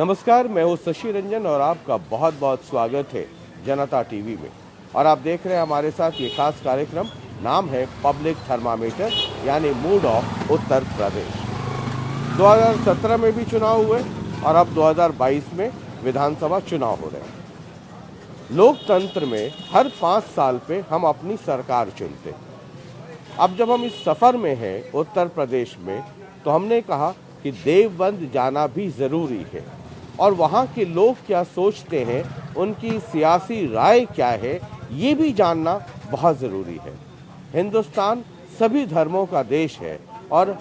नमस्कार, मैं हूँ शशि रंजन और आपका बहुत बहुत स्वागत है जनता टीवी में। और आप देख रहे हैं हमारे साथ ये खास कार्यक्रम, नाम है पब्लिक थर्मामीटर यानी मूड ऑफ उत्तर प्रदेश। 2017 में भी चुनाव हुए और अब 2022 में विधानसभा चुनाव हो रहे हैं। लोकतंत्र में हर 5 साल पे हम अपनी सरकार चुनते हैं। अब जब हम इस सफ़र में हैं उत्तर प्रदेश में, तो हमने कहा कि देवबंद जाना भी ज़रूरी है और वहाँ के लोग क्या सोचते हैं, उनकी सियासी राय क्या है, ये भी जानना बहुत ज़रूरी है। हिंदुस्तान सभी धर्मों का देश है और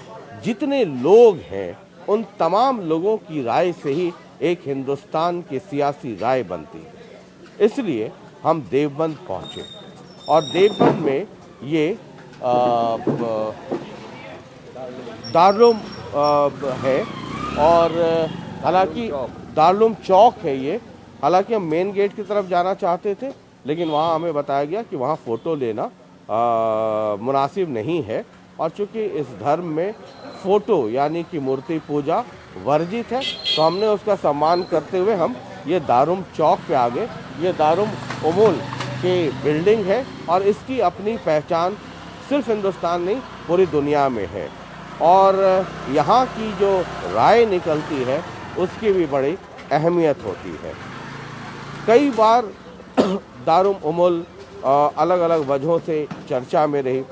जितने लोग हैं उन तमाम लोगों की राय से ही एक हिंदुस्तान की सियासी राय बनती है। इसलिए हम देवबंद पहुँचे और देवबंद में ये दारुल है और हालांकि दारुल चौक है ये। हालांकि हम मेन गेट की तरफ जाना चाहते थे, लेकिन वहाँ हमें बताया गया कि वहाँ फ़ोटो लेना मुनासिब नहीं है और चूँकि इस धर्म में फ़ोटो यानी कि मूर्ति पूजा वर्जित है, तो हमने उसका सम्मान करते हुए हम ये दारुल चौक पे आ गए। ये दारुल उमूल की बिल्डिंग है और इसकी अपनी पहचान सिर्फ हिंदुस्तान नहीं पूरी दुनिया में है और यहाँ की जो राय निकलती है उसकी भी बड़ी अहमियत होती है। कई बार दारुल उमूल अलग अलग वजहों से चर्चा में रही।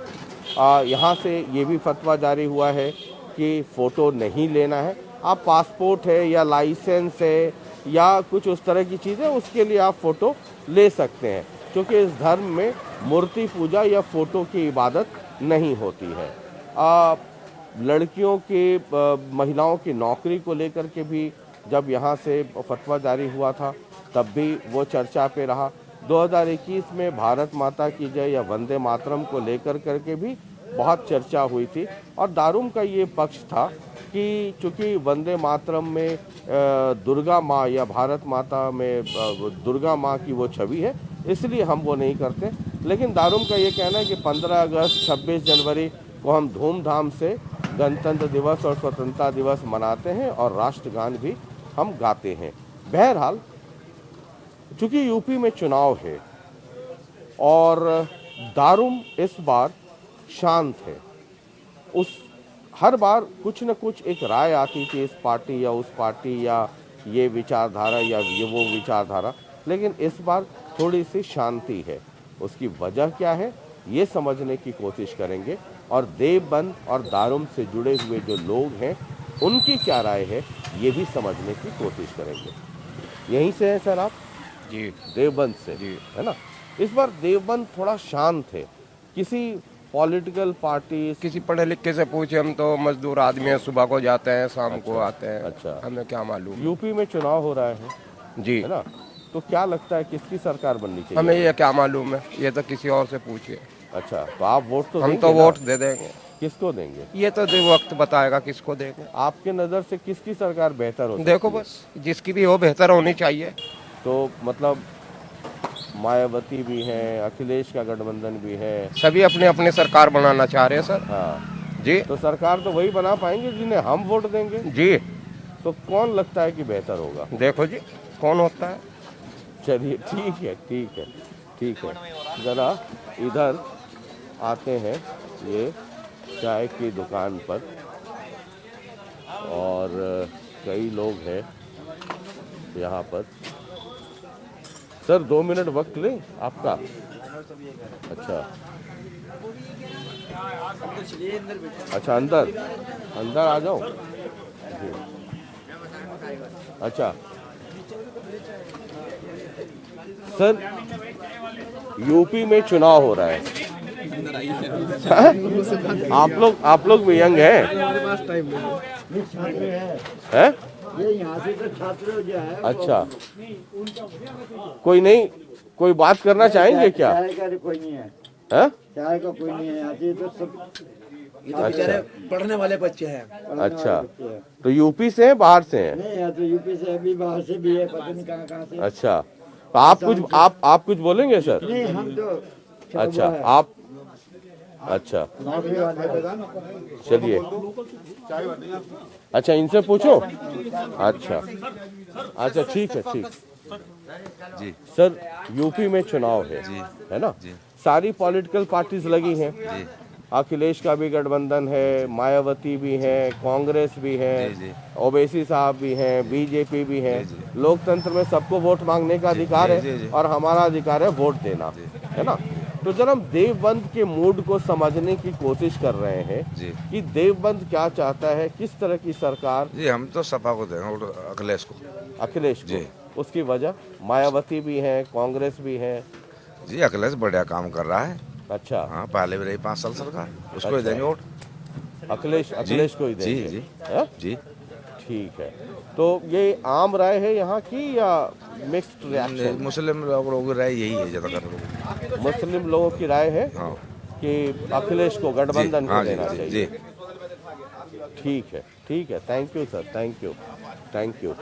यहाँ से ये भी फतवा जारी हुआ है कि फ़ोटो नहीं लेना है। आप पासपोर्ट है या लाइसेंस है या कुछ उस तरह की चीज़ें, उसके लिए आप फ़ोटो ले सकते हैं, क्योंकि इस धर्म में मूर्ति पूजा या फ़ोटो की इबादत नहीं होती है। लड़कियों की महिलाओं की नौकरी को लेकर के भी जब यहाँ से फतवा जारी हुआ था तब भी वो चर्चा पे रहा। 2021 में भारत माता की जय या वंदे मातरम को लेकर करके भी बहुत चर्चा हुई थी और दारुल का ये पक्ष था कि चूँकि वंदे मातरम में दुर्गा माँ या भारत माता में दुर्गा माँ की वो छवि है, इसलिए हम वो नहीं करते। लेकिन दारुल का ये कहना है कि 15 अगस्त 26 जनवरी को हम धूमधाम से गणतंत्र दिवस और स्वतंत्रता दिवस मनाते हैं और राष्ट्रगान भी हम गाते हैं। बहरहाल चूँकि यूपी में चुनाव है और दारुल इस बार शांत है। हर बार कुछ न कुछ एक राय आती थी, इस पार्टी या उस पार्टी या ये विचारधारा या ये वो विचारधारा, लेकिन इस बार थोड़ी सी शांति है। उसकी वजह क्या है ये समझने की कोशिश करेंगे और देवबंद और दारुल से जुड़े हुए जो लोग हैं उनकी क्या राय है ये भी समझने की कोशिश करेंगे। यहीं से हैं सर आप? जी, देवबंद से जी। है ना। इस बार देवबंद थोड़ा शांत है। किसी पॉलिटिकल पार्टी किसी पढ़े लिखे से पूछे, हम तो मजदूर आदमी हैं, सुबह को जाते हैं शाम को आते हैं। अच्छा, हमें क्या मालूम। यूपी में चुनाव हो रहा है जी, है ना, तो क्या लगता है किसकी सरकार बननी चाहिए? हमें ये क्या मालूम है, ये तो किसी और से पूछिए। अच्छा, तो आप वोट तो हम देंगे तो ना? वोट दे देंगे। किसको देंगे? ये तो वक्त बताएगा किसको देंगे। आपके नज़र से किसकी सरकार बेहतर हो सकती देखो है? बस, जिसकी भी हो बेहतर होनी चाहिए। तो मतलब मायावती भी हैं, अखिलेश का गठबंधन भी है, सभी अपने अपने सरकार बनाना चाह रहे हैं सर। हाँ जी तो सरकार तो वही बना पाएंगे जिन्हें हम वोट देंगे। जी, तो कौन लगता है कि बेहतर होगा? देखो जी कौन होता है। चलिए ठीक है ठीक है ठीक है। ज़रा इधर आते हैं ये चाय की दुकान पर और कई लोग हैं यहाँ पर। सर 2 मिनट वक्त लें आपका? अच्छा अच्छा, अंदर अंदर आ जाओ जी। अच्छा सर, यूपी में चुनाव हो रहा है। आप लोग भी यंग हैं? हैं? ये यहाँ से तो छात्र जो है अच्छा, कोई नहीं, कोई बात करना चाहेंगे क्या? चाय का कोई नहीं है, हैं? चाय का कोई नहीं है यहाँ से तो सब अच्छा, पढ़ने वाले बच्चे हैं। अच्छा, तो यूपी से हैं बाहर से हैं? नहीं यहाँ तो यूपी से अभी बाहर से भी है, पता नहीं कहाँ से। अच्छा, तो आप कुछ बोलेंगे सर? नहीं हम तो अच्छा, अच्छा नौकरी वाले चलिए, अच्छा इनसे पूछो। अच्छा अच्छा ठीक है, ठीक जी सर। यूपी में चुनाव है ना? जी। सारी पॉलिटिकल पार्टीज लगी हैं। जी अखिलेश का भी गठबंधन है, मायावती भी है, कांग्रेस भी है, जी, जी। ओवैसी साहब भी हैं, बीजेपी भी है। जी, लोकतंत्र में सबको वोट मांगने का अधिकार जी, है जी। और हमारा अधिकार है वोट देना, है ना? तो जरा हम देवबंद के मूड को समझने की कोशिश कर रहे हैं जी कि देवबंद क्या चाहता है, किस तरह की सरकार। जी हम तो सपा को देंगे और अखिलेश को। अखिलेश जी। को, उसकी वजह मायावती भी है, कांग्रेस भी है। जी अखिलेश बढ़िया काम कर रहा है। अच्छा, हाँ पहले भी रही 5 साल सरकार, उसको ही अच्छा। देंगे वोट। अखिलेश को ही जी देंगे। जी हैं? जी। ठीक है, तो ये आम राय है यहाँ की या मिक्स्ड रिएक्शन? मुस्लिम लोगों की राय यही है ज्यादातर लोगों मुस्लिम लोगों की राय है की। हाँ कि अखिलेश को गठबंधन जी, को हाँ जी, देना जी, चाहिए। जी। ठीक है, ठीक है, thank you sir, thank you, thank you.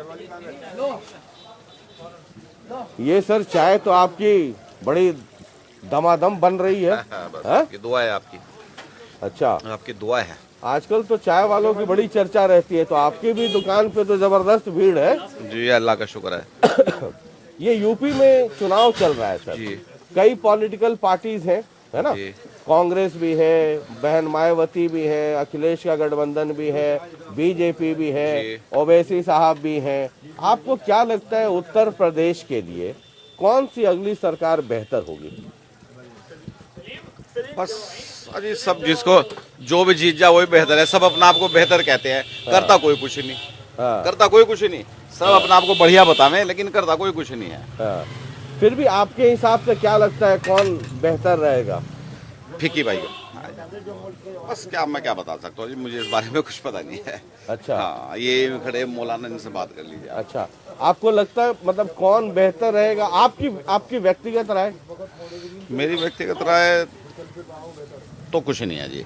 ये सर चाय तो आपकी बड़ी दमादम बन रही है। बस हैं? आपकी दुआ है आपकी अच्छा, आपकी दुआ है। आजकल तो चाय वालों की बड़ी चर्चा रहती है, तो आपकी भी दुकान पे तो जबरदस्त भीड़ है। जी अल्लाह का शुक्र है। ये यूपी में चुनाव चल रहा है सर। जी कई पॉलिटिकल पार्टीज हैं, है ना? जी कांग्रेस भी है, बहन मायावती भी है, अखिलेश का गठबंधन भी है, बीजेपी भी है, जी। ओवैसी साहब भी हैं। आपको क्या लगता है उत्तर प्रदेश के लिए कौन सी अगली सरकार बेहतर होगी? बस अजी सब जिसको जो भी जीत जा वही बेहतर है। सब अपना आप को बेहतर कहते हैं, करता कोई कुछ नहीं। हाँ, करता कोई कुछ नहीं। सब अपना आप को बढ़िया बतावे लेकिन करता कोई कुछ नहीं है। हाँ। फिर भी आपके हिसाब से क्या लगता है कौन बेहतर रहेगा? फिकी भाई को बस मैं क्या बता सकता हूँ जी, मुझे इस बारे में कुछ पता नहीं है। अच्छा, हाँ ये खड़े मौलाना इनसे बात कर लीजिए आप। अच्छा, आपको लगता है मतलब कौन बेहतर रहेगा? आपकी व्यक्तिगत राय? मेरी व्यक्तिगत राय तो कुछ नहीं है जी।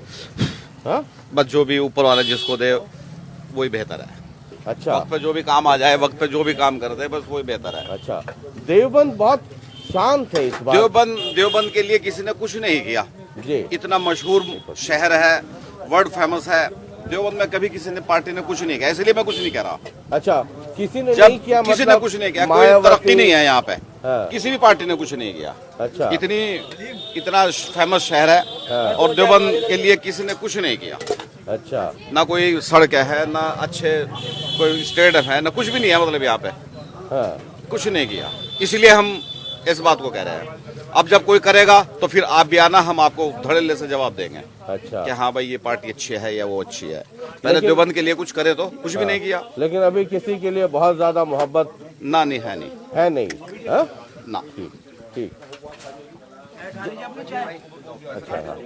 हाँ, बस जो भी ऊपर वाला जिसको दे वही बेहतर है। अच्छा, वक्त पे जो भी काम आ जाए, वक्त पे जो भी काम कर दे बस वही बेहतर है। अच्छा। देवबंद बहुत शांत है इस बार। देवबंद के लिए किसी ने कुछ नहीं किया। जी, इतना मशहूर शहर है, वर्ल्ड फेमस है। देवबंद में कभी किसी ने पार्टी ने कुछ नहीं किया, इसलिए मैं कुछ नहीं कह रहा। अच्छा, किसी ने जब नहीं किया, किसी ने मतलब कुछ नहीं किया, कोई मायावती- तरक्की नहीं है यहाँ पे। हाँ। किसी भी पार्टी ने कुछ नहीं किया। अच्छा, इतना फेमस शहर है हाँ। और देवबंद के लिए किसी ने कुछ नहीं किया। अच्छा, ना कोई सड़क है, ना अच्छे कोई स्टेडियम है, ना कुछ भी नहीं है। मतलब यहाँ पे हाँ, कुछ नहीं किया, इसलिए हम इस बात को कह रहे हैं। अब जब कोई करेगा तो फिर आप भी आना, हम आपको धड़ल्ले से जवाब देंगे अच्छा। कि हाँ भाई ये पार्टी अच्छी है या वो अच्छी है। पहले लेकिन- देवबंद के लिए कुछ करे तो कुछ भी नहीं किया। लेकिन अभी किसी के लिए बहुत ज्यादा मोहब्बत ना नहीं है नहीं है नहीं। हाँ? ना। ठीक, ठीक। अच्छा, हाँ।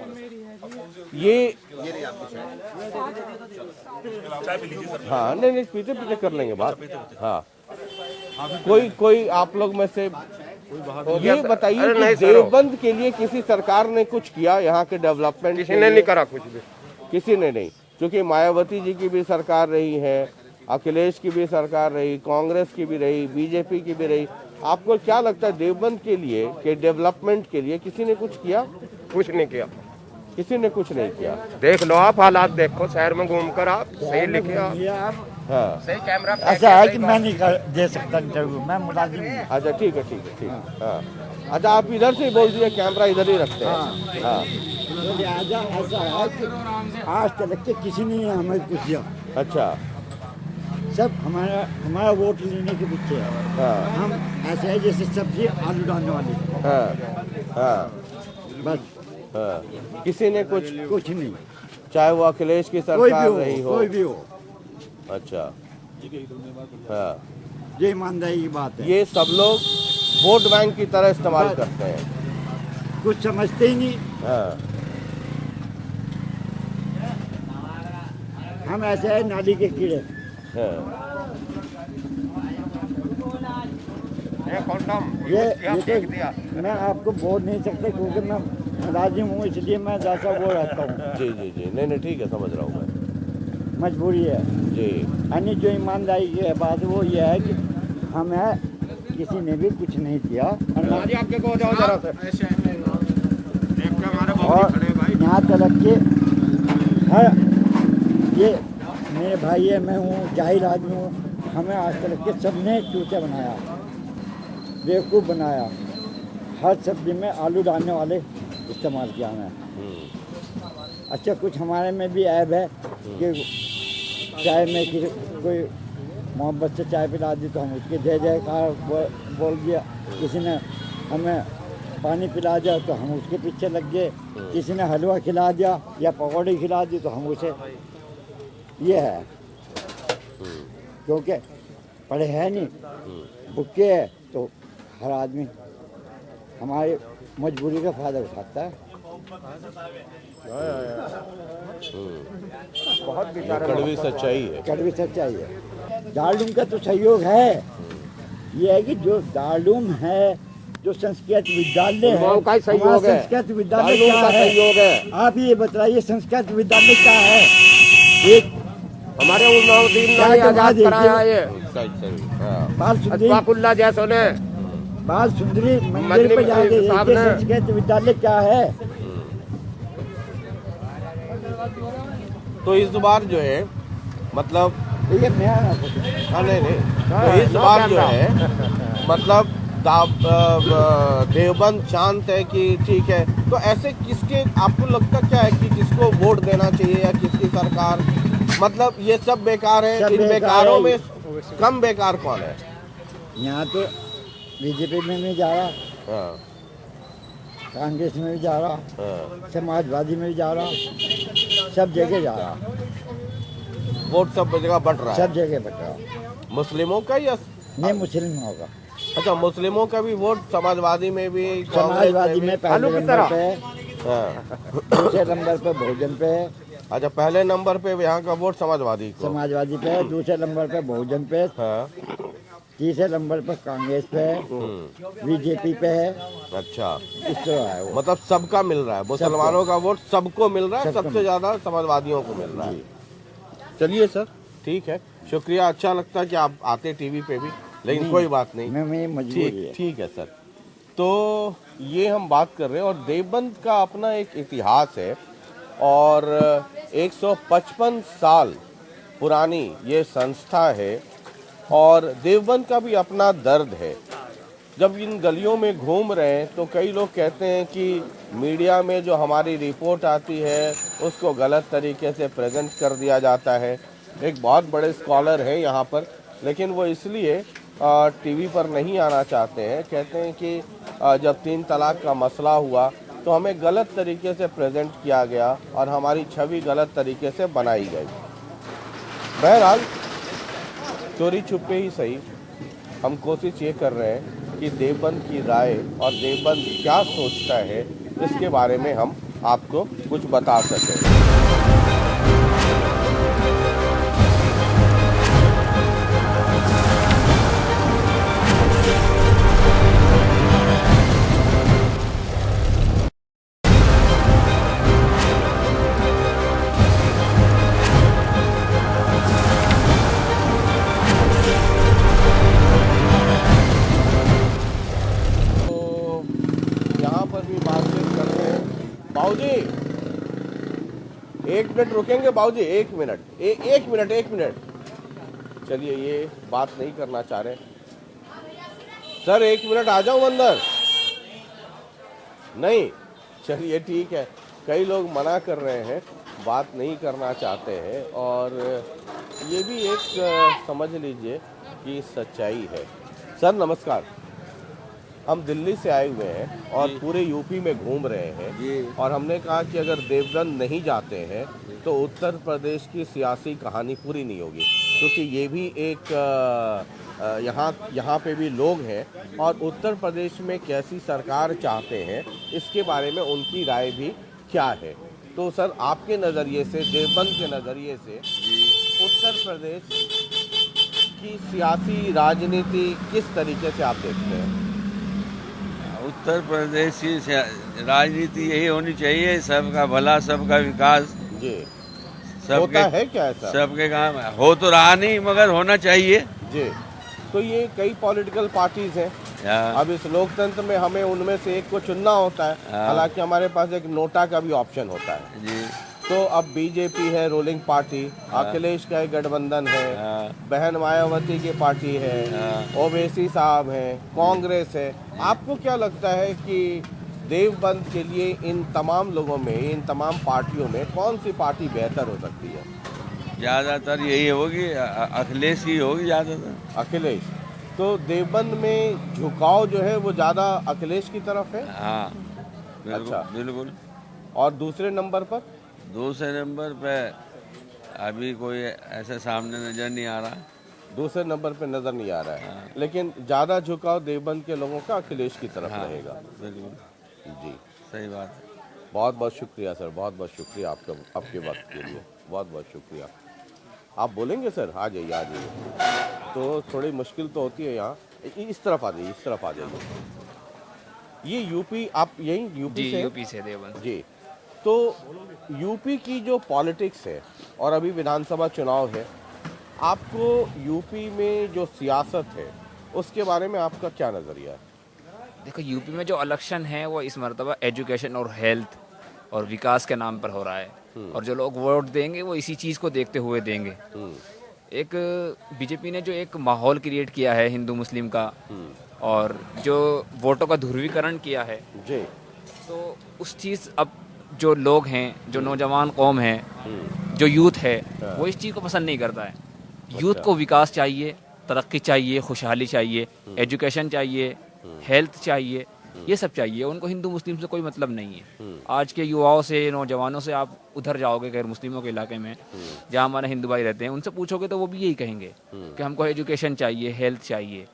ये हाँ, नहीं नहीं, पीछे पीछे कर लेंगे बात। हाँ, कोई आप लोग में से ये बताइए कि देवबंद के लिए किसी सरकार ने कुछ किया यहाँ के डेवलपमेंट? किसी ने नहीं करा कुछ भी। किसी ने नहीं, क्योंकि मायावती जी की भी सरकार रही है, अखिलेश की भी सरकार रही, कांग्रेस की भी रही, बीजेपी की भी रही। आपको क्या लगता है देवबंद के लिए के डेवलपमेंट के लिए किसी ने कुछ किया? कुछ नहीं किया। किसी ने कुछ नहीं किया। देख लो आप हालात, देखो शहर में घूमकर आप सही लिखे आप। ये आप हाँ, सही कैमरा ऐसा है कि मैं नहीं दे सकता इंटरव्यू, मैं मुलाजिम हूँ। अच्छा ठीक है, ठीक है, ठीक है। हाँ, अच्छा आप इधर से ही बोल दिए, कैमरा इधर ही रखते हैं। हाँ, तो लिहाजा ऐसा है कि आज तक के किसी ने हमें कुछ दिया। अच्छा, सब हमारा वोट लेने के पीछे है। हाँ, हम ऐसे है जैसे सब्जी आलू डालने वाले, हाँ, हाँ, बस हाँ। किसी ने कुछ, कुछ नहीं। चाहे वो अखिलेश की कोई भी सरकार हो, रही हो। कोई भी हो, अच्छा, हाँ। ये ईमानदारी की बात है। ये सब लोग वोट बैंक की तरह इस्तेमाल करते हैं। कुछ समझते ही नहीं। हाँ, हम ऐसे है नाली के कीड़े। हाँ, ये तो मैं आपको बोल नहीं सकता क्योंकि मैं मुलाजिम हूँ, इसलिए मैं जैसा वो रहता हूँ। जी जी जी, नहीं नहीं, ठीक है, समझ रहा हूँ मैं। मजबूरी है जी, यानी जो ईमानदारी की है बात वो ये है कि हमें किसी ने भी कुछ नहीं किया। आपके को जाओ जरा से। और यहाँ तक के हर ये मेरे भाई है, मैं हूँ, जाहिर आदमी हूँ, हमें आज तक के सबने चूचा बनाया, बेवकूफ़ बनाया। हर सब्जी में आलू डालने वाले इस्तेमाल किया हमें। अच्छा, कुछ हमारे में भी ऐब है कि चाय में कि कोई मोहब्बत से चाय पिला दी तो हम उसके जय जयकार बोल दिया, किसी ने हमें पानी पिला दिया तो हम उसके पीछे लग गए, किसी ने हलवा खिला दिया या पकौड़ी खिला दी तो हम उसे, ये है। क्योंकि पढ़े है नहीं, भुक्के है, तो हर आदमी हमारी मजबूरी का फायदा उठाता है। बहुत कड़वी सच्चाई है। कड़वी सच्चाई है। दारुल का तो सहयोग है, ये है कि जो दारुल है, जो संस्कृत विद्यालय है, हमारा संस्कृत विद्यालय क्या है? आप ये बताइए, संस्कृत विद्यालय क्या है? एक हमारे उन्नाउद्दीन ने आजाद कराया ये बाल सुंदरी जैसों ने बाल सुंदरी मंदिर पे जाके ये संस्कृत विद्यालय क्या है? तो इस बार जो है मतलब ये नया नहीं तो इस बार जो है मतलब देवबंद शांत है कि ठीक है, तो ऐसे किसके आपको लगता क्या है कि किसको वोट देना चाहिए या किसकी सरकार, मतलब ये सब बेकार है? इन बेकारों में कम बेकार कौन है? यहाँ तो बीजेपी में भी जा रहा, हाँ, कांग्रेस में भी जा रहा, हाँ। समाजवादी में भी जा रहा, सब जगह जा रहा, वोट सब जगह बट रहा है। सब जगह बट रहा। मुस्लिमों का या नहीं, मुस्लिम होगा। अच्छा, मुस्लिमों का भी वोट समाजवादी में भी, समाजवादी में पहले नंबर पे है, हाँ। दूसरे नंबर पे बहुजन पे है। अच्छा, पहले नंबर पे यहाँ का वोट समाजवादी को, समाजवादी पे है, दूसरे नंबर पे बहुजन पे, हाँ। तीसरे नंबर पर कांग्रेस पे है, बीजेपी पे है। अच्छा, इस तरह है वो। मतलब सबका मिल रहा है, मुसलमानों का वोट सबको मिल रहा है, सबको सबसे ज्यादा समाजवादियों को मिल रहा है। चलिए सर, ठीक है, शुक्रिया। अच्छा लगता है कि आप आते टीवी पे भी, लेकिन कोई बात नहीं, मैं मजबूरी है। ठीक है सर। तो ये हम बात कर रहे हैं, और देवबंद का अपना एक इतिहास है, और 155 साल पुरानी ये संस्था है, और देवबंद का भी अपना दर्द है। जब इन गलियों में घूम रहे हैं तो कई लोग कहते हैं कि मीडिया में जो हमारी रिपोर्ट आती है उसको गलत तरीके से प्रेजेंट कर दिया जाता है। एक बहुत बड़े स्कॉलर हैं यहाँ पर, लेकिन वो इसलिए टीवी पर नहीं आना चाहते हैं। कहते हैं कि जब 3 तलाक का मसला हुआ तो हमें गलत तरीके से प्रेजेंट किया गया और हमारी छवि गलत तरीके से बनाई गई। बहरहाल, चोरी छुपे ही सही, हम कोशिश ये कर रहे हैं कि देवबंद की राय और देवबंद क्या सोचता है इसके बारे में हम आपको कुछ बता सकें। बाबूजी, 1 मिनट रुकेंगे बाबूजी? 1 मिनट, 1 मिनट। चलिए, ये बात नहीं करना चाह रहे सर। 1 मिनट आ जाऊं अंदर? नहीं, चलिए ठीक है। कई लोग मना कर रहे हैं, बात नहीं करना चाहते हैं, और ये भी एक समझ लीजिए कि सच्चाई है। सर नमस्कार, हम दिल्ली से आए हुए हैं और पूरे यूपी में घूम रहे हैं, और हमने कहा कि अगर देवबंद नहीं जाते हैं तो उत्तर प्रदेश की सियासी कहानी पूरी नहीं होगी, क्योंकि ये भी एक यहाँ पे भी लोग हैं, और उत्तर प्रदेश में कैसी सरकार चाहते हैं इसके बारे में उनकी राय भी क्या है। तो सर, आपके नज़रिए से, देवबंद के नज़रिए से, उत्तर प्रदेश की सियासी राजनीति किस तरीके से आप देखते हैं? उत्तर प्रदेश की राजनीति यही होनी चाहिए, सबका भला, सबका विकास। जी, सबके होता है क्या ऐसा? सबके काम हो तो रहा नहीं, मगर होना चाहिए। जी, तो ये कई पॉलिटिकल पार्टीज हैं हाँ। अब इस लोकतंत्र में हमें उनमें से एक को चुनना होता है, हालांकि हमारे पास एक नोटा का भी ऑप्शन होता है। जी तो अब बीजेपी है रूलिंग पार्टी, अखिलेश का एक गठबंधन है, बहन मायावती की पार्टी है, ओवैसी साहब हैं, कांग्रेस है। आपको क्या लगता है कि देवबंद के लिए इन तमाम लोगों में, इन तमाम पार्टियों में कौन सी पार्टी बेहतर हो सकती है? ज़्यादातर यही होगी, अखिलेश की होगी ज़्यादातर। अखिलेश। तो देवबंद में झुकाव जो है वो ज़्यादा अखिलेश की तरफ है। हाँ बिल्कुल, अच्छा। बिल्कुल। और दूसरे नंबर पर? दूसरे नंबर पे अभी कोई ऐसे सामने नज़र नहीं आ रहा। दूसरे नंबर पे नज़र नहीं आ रहा है, लेकिन ज़्यादा झुकाव देवबंद के लोगों का अखिलेश की तरफ हाँ रहेगा। बिल्कुल जी, सही बात है। बहुत बहुत शुक्रिया सर, बहुत बहुत शुक्रिया आपका, आपके वक्त के लिए बहुत बहुत शुक्रिया। आप बोलेंगे सर? आ जाइए, आ जाइए। तो थोड़ी मुश्किल तो होती है यहाँ। इस तरफ आ जाइए, इस तरफ आ जाइए। ये यूपी, आप यहीं यूपी से? यूपी से देवबंद। जी। तो यूपी की जो पॉलिटिक्स है और अभी विधानसभा चुनाव है, आपको यूपी में जो सियासत है उसके बारे में आपका क्या नज़रिया है? देखो, यूपी में जो इलेक्शन है वो इस मरतबा एजुकेशन और हेल्थ और विकास के नाम पर हो रहा है, और जो लोग वोट देंगे वो इसी चीज़ को देखते हुए देंगे। एक बीजेपी ने जो एक माहौल क्रिएट किया है हिंदू मुस्लिम का, और जो वोटों का ध्रुवीकरण किया है, जी। तो उस चीज़, अब जो लोग हैं, जो नौजवान कौम है, जो यूथ है, वो इस चीज़ को पसंद नहीं करता है। यूथ को विकास चाहिए, तरक्की चाहिए, खुशहाली चाहिए, एजुकेशन चाहिए, हेल्थ चाहिए, ये सब चाहिए। उनको हिंदू मुस्लिम से कोई मतलब नहीं है। आज के युवाओं से, नौजवानों से आप उधर जाओगे गैर मुस्लिमों के इलाके में जहाँ हमारे हिंदू भाई रहते हैं, उनसे पूछोगे तो वो भी यही कहेंगे कि हमको एजुकेशन चाहिए, हेल्थ चाहिए,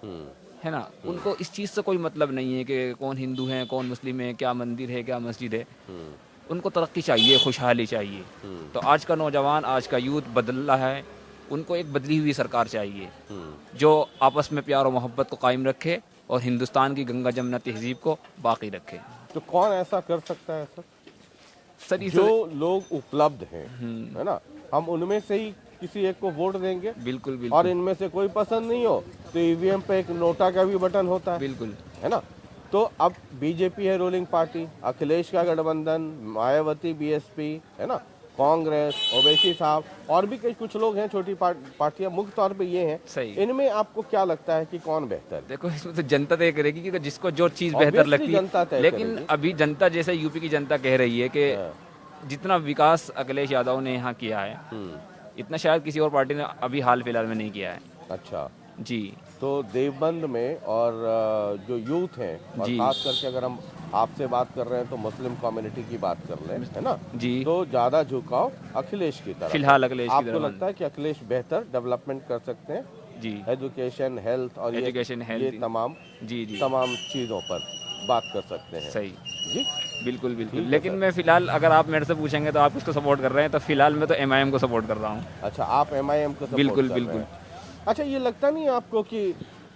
है ना। उनको इस चीज़ से कोई मतलब नहीं है कि कौन हिंदू है, कौन मुस्लिम है, क्या मंदिर है, क्या मस्जिद है। उनको तरक्की चाहिए, खुशहाली चाहिए। तो आज का नौजवान, आज का यूथ बदल रहा है। उनको एक बदली हुई सरकार चाहिए जो आपस में प्यार और मोहब्बत को कायम रखे और हिंदुस्तान की गंगा जमुना तहजीब को बाकी रखे। तो कौन ऐसा कर सकता है सर? सर जो लोग उपलब्ध हैं, है ना, हम उनमें से ही किसी एक को वोट देंगे। बिल्कुल और बिल्कुल इनमें से कोई पसंद नहीं हो तो ईवीएम पे एक नोटा का भी बटन होता है, बिल्कुल। है ना। तो अब बीजेपी है रूलिंग पार्टी, अखिलेश का गठबंधन, मायावती बीएसपी, है ना, कांग्रेस, ओवैसी साहब, और भी कई कुछ लोग हैं, छोटी पार्टियां, मुख्य तौर पे ये हैं। सही। इनमें आपको क्या लगता है कि कौन बेहतर है? देखो, इसमें तो जनता तय करेगी कि जिसको जो चीज़ बेहतर Obviously लगती जनता है। तय लेकिन करेगी। अभी जनता, जैसे यूपी की जनता कह रही है कि जितना विकास अखिलेश यादव ने यहाँ किया है, इतना शायद किसी और पार्टी ने अभी हाल फिलहाल में नहीं किया है। अच्छा। जी। तो देवबंद में और जो यूथ हैं, और जी। खास करके अगर हम आपसे बात कर रहे हैं तो मुस्लिम कम्युनिटी की बात कर रहे हैं, है ना, जी। तो ज्यादा झुकाव अखिलेश की तरफ। फिलहाल अखिलेश की आपको तरफ। लगता है कि अखिलेश बेहतर डेवलपमेंट कर सकते हैं जी। एजुकेशन, हेल्थ और एजुकेशन, ये हेल्थ, तमाम जी जी, तमाम चीजों पर बात कर सकते हैं? सही। जी, बिल्कुल बिल्कुल। ठीक है लेकिन सर। मैं फिलहाल, अगर आप मेरे से पूछेंगे तो आप किसको सपोर्ट कर रहे हैं, तो फिलहाल मैं तो एमआईएम को सपोर्ट कर रहा हूँ। अच्छा, आप एमआईएम को सपोर्ट बिल्कुल, कर रहे बिल्कुल। हैं। अच्छा, ये लगता नहीं है आपको कि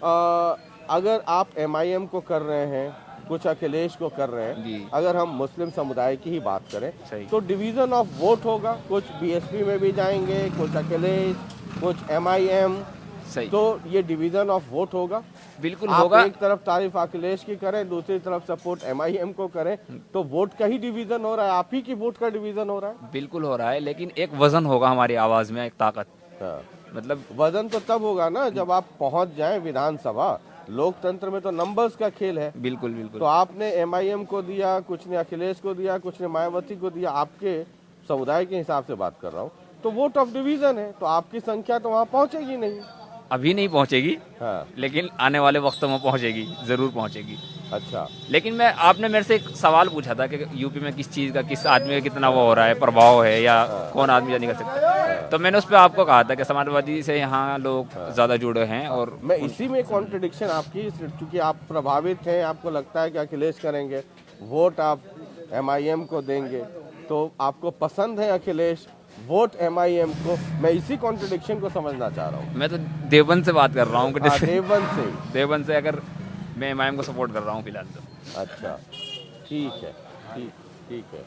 अगर आप एमआईएम को कर रहे हैं, कुछ अखिलेश को कर रहे हैं, जी। अगर हम मुस्लिम समुदाय की ही बात करें सही। तो डिवीजन ऑफ वोट होगा, कुछ बीएसपी में भी जाएंगे, कुछ अखिलेश, कुछ एमआईएम, सही। तो ये डिवीजन ऑफ वोट होगा। बिल्कुल आप होगा। एक तरफ तारीफ अखिलेश की करें, दूसरी तरफ सपोर्ट एमआईएम को करें, तो वोट का ही डिवीजन हो रहा है, आप ही की वोट का डिवीजन हो रहा है। बिल्कुल हो रहा है, लेकिन एक वजन होगा हमारी आवाज़ में, एक ताकत। हाँ। मतलब वजन तो तब होगा ना जब आप पहुंच जाएं विधानसभा। लोकतंत्र में तो नंबर्स का खेल है। बिल्कुल बिल्कुल। तो आपने एमआईएम को दिया, कुछ ने अखिलेश को दिया, कुछ ने मायावती को दिया, आपके समुदाय के हिसाब से बात कर रहा हूँ, तो वोट ऑफ डिवीजन है, तो आपकी संख्या तो वहाँ पहुँचेगी नहीं। अभी नहीं पहुंचेगी, हाँ। लेकिन आने वाले वक्तों में पहुंचेगी, ज़रूर पहुंचेगी। अच्छा। लेकिन आपने मेरे से एक सवाल पूछा था कि यूपी में किस चीज़ का, किस आदमी का कितना वो हो रहा है, प्रभाव है, या कौन आदमी ज़्यादा कर सकता है। तो मैंने उस पर आपको कहा था कि समाजवादी से यहाँ लोग ज़्यादा जुड़े हैं। और मैं इसी में कॉन्ट्रडिक्शन आपकी, क्योंकि आप प्रभावित हैं, आपको लगता है कि अखिलेश करेंगे, वोट आप एमआईएम को देंगे, तो आपको पसंद है अखिलेश, वोट एमआईएम को। मैं इसी कॉन्ट्रडिक्शन को समझना चाह रहा हूँ। मैं तो देवबंद से बात कर रहा हूँ। देवबंद से। देवबंद से अगर मैं एमआईएम को सपोर्ट कर रहा हूँ फिलहाल तो। अच्छा, ठीक है, ठीक है।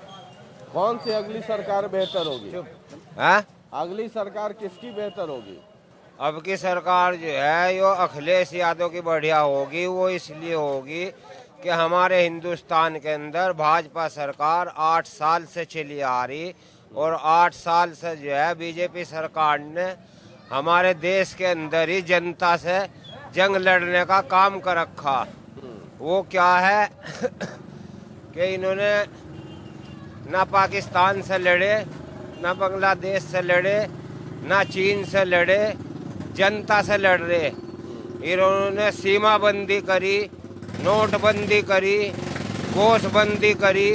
कौन सी अगली सरकार बेहतर होगी? हाँ? अगली सरकार किसकी बेहतर होगी? अब की सरकार जो है यो अखिलेश यादव की बढ़िया होगी। वो इसलिए होगी कि हमारे हिंदुस्तान के अंदर भाजपा सरकार 8 साल से चली आ रही और 8 साल से जो है बीजेपी सरकार ने हमारे देश के अंदर ही जनता से जंग लड़ने का काम कर रखा। वो क्या है कि इन्होंने ना पाकिस्तान से लड़े, ना बांग्लादेश से लड़े, ना चीन से लड़े, जनता से लड़ रहे। इन्होंने सीमा बंदी करी, नोटबंदी करी, गोशबंदी करी,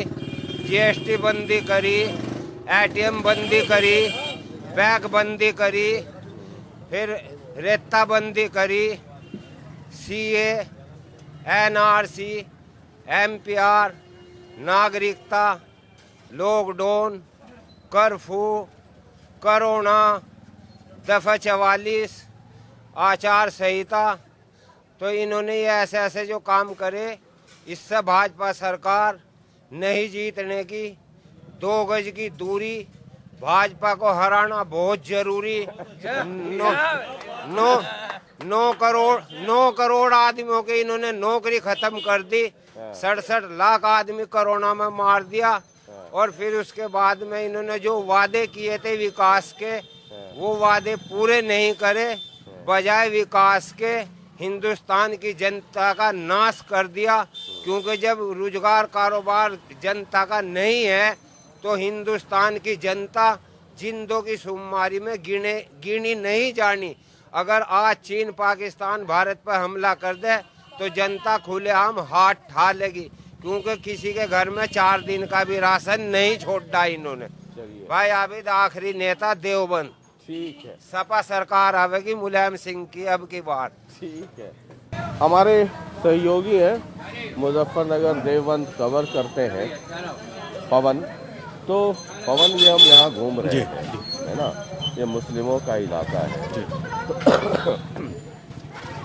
जीएसटी बंदी करी, एटीएम बंदी करी, बैग बंदी करी, फिर रेता बंदी करी, सीए, एनआरसी, एमपीआर, नागरिकता, लॉकडाउन, कर्फ्यू, कोरोना, दफा 44, आचार संहिता। तो इन्होंने ये ऐसे ऐसे जो काम करे, इससे भाजपा सरकार नहीं जीतने की। 2 गज की दूरी, भाजपा को हराना बहुत जरूरी। 9 करोड़ आदमियों के इन्होंने नौकरी खत्म कर दी। 67 लाख आदमी कोरोना में मार दिया। और फिर उसके बाद में इन्होंने जो वादे किए थे विकास के, वो वादे पूरे नहीं करे, बजाय विकास के हिंदुस्तान की जनता का नाश कर दिया। क्योंकि जब रोजगार कारोबार जनता का नहीं है तो हिंदुस्तान की जनता जिंदों की शुमारी में गिनी नहीं जानी। अगर आज चीन पाकिस्तान भारत पर हमला कर दे तो जनता खुलेआम हाथ ठा लेगी। क्योंकि किसी के घर में 4 दिन का भी राशन नहीं छोड़ा इन्होंने। भाई आबिद आखिरी नेता देवबंद। ठीक है, सपा सरकार आवेगी मुलायम सिंह की अब की बार। ठीक है। हमारे सहयोगी हैं मुजफ्फरनगर देवबंद कवर करते हैं पवन। तो पवन ये हम यहाँ घूम रहे हैं, है ना, ये मुस्लिमों का इलाका है।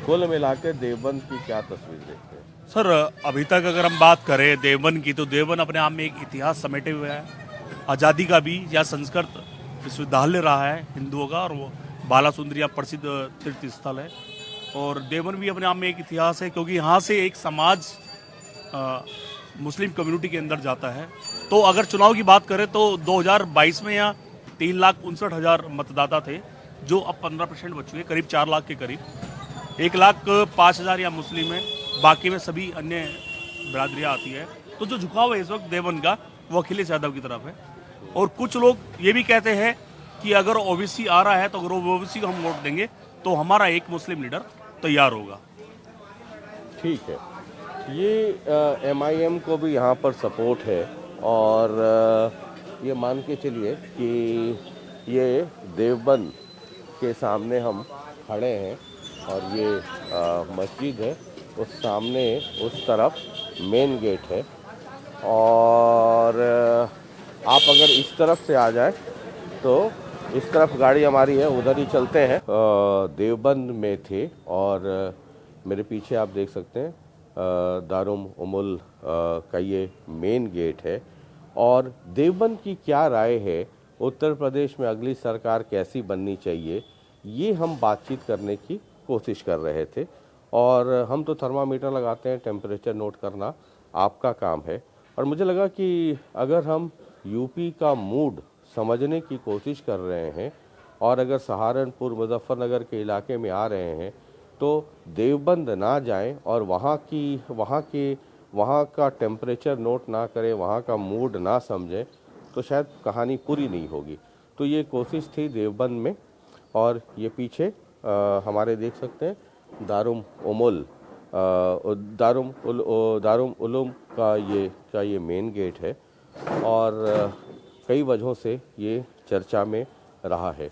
कुल मिला के देवबंद की क्या तस्वीर देखते हैं? सर अभी तक अगर हम बात करें देवबंद की, तो देवबंद अपने आप में एक इतिहास समेटे हुए है। आज़ादी का भी यह संस्कृत विश्वविद्यालय रहा है हिंदुओं का, और वो बाला सुंदरिया प्रसिद्ध तीर्थ स्थल है। और देवबंद भी अपने आप में एक इतिहास है, क्योंकि यहाँ से एक समाज मुस्लिम कम्युनिटी के अंदर जाता है। तो अगर चुनाव की बात करें तो 2022 में यहाँ 3,59,000 मतदाता थे, जो अब 15% बच चुके, करीब 4 लाख के करीब। 1,05,000 यहाँ मुस्लिम है, बाकी में सभी अन्य बिरादरियाँ आती है। तो जो झुकाव है इस वक्त देवबंद का, वो अखिलेश यादव की तरफ है। और कुछ लोग ये भी कहते हैं कि अगर ओबीसी आ रहा है तो अगर ओबीसी को हम वोट देंगे तो हमारा एक मुस्लिम लीडर तैयार होगा। ठीक है, ये MIM को भी यहाँ पर सपोर्ट है। और ये मान के चलिए कि ये देवबंद के सामने हम खड़े हैं और ये मस्जिद है, उस सामने उस तरफ मेन गेट है। और आप अगर इस तरफ से आ जाए तो इस तरफ गाड़ी हमारी है, उधर ही चलते हैं। देवबंद में थे और मेरे पीछे आप देख सकते हैं दारुल उमूल का ये मेन गेट है। और देवबंद की क्या राय है, उत्तर प्रदेश में अगली सरकार कैसी बननी चाहिए, ये हम बातचीत करने की कोशिश कर रहे थे। और हम तो थर्मामीटर लगाते हैं, टेम्परेचर नोट करना आपका काम है। और मुझे लगा कि अगर हम यूपी का मूड समझने की कोशिश कर रहे हैं और अगर सहारनपुर मुजफ्फरनगर के इलाके में आ रहे हैं तो देवबंद ना जाएं और वहाँ का टेम्परेचर नोट ना करें, वहाँ का मूड ना समझें, तो शायद कहानी पूरी नहीं होगी। तो ये कोशिश थी देवबंद में। और ये पीछे हमारे देख सकते हैं दारुल उलूम का ये मेन गेट है। और कई वजहों से ये चर्चा में रहा है।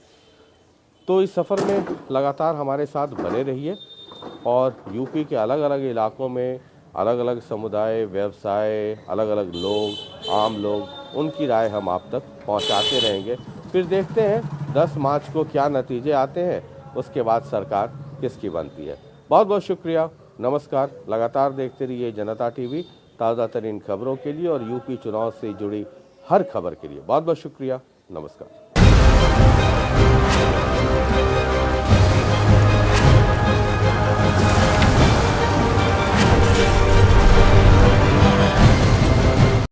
तो इस सफ़र में लगातार हमारे साथ बने रहिए और यूपी के अलग अलग इलाकों में अलग अलग समुदाय, व्यवसाय, अलग अलग लोग, आम लोग, उनकी राय हम आप तक पहुंचाते रहेंगे। फिर देखते हैं 10 मार्च को क्या नतीजे आते हैं, उसके बाद सरकार किसकी बनती है। बहुत बहुत शुक्रिया, नमस्कार। लगातार देखते रहिए जनता टीवी, ताज़ा तरीन खबरों के लिए और यूपी चुनाव से जुड़ी हर खबर के लिए। बहुत बहुत शुक्रिया, नमस्कार।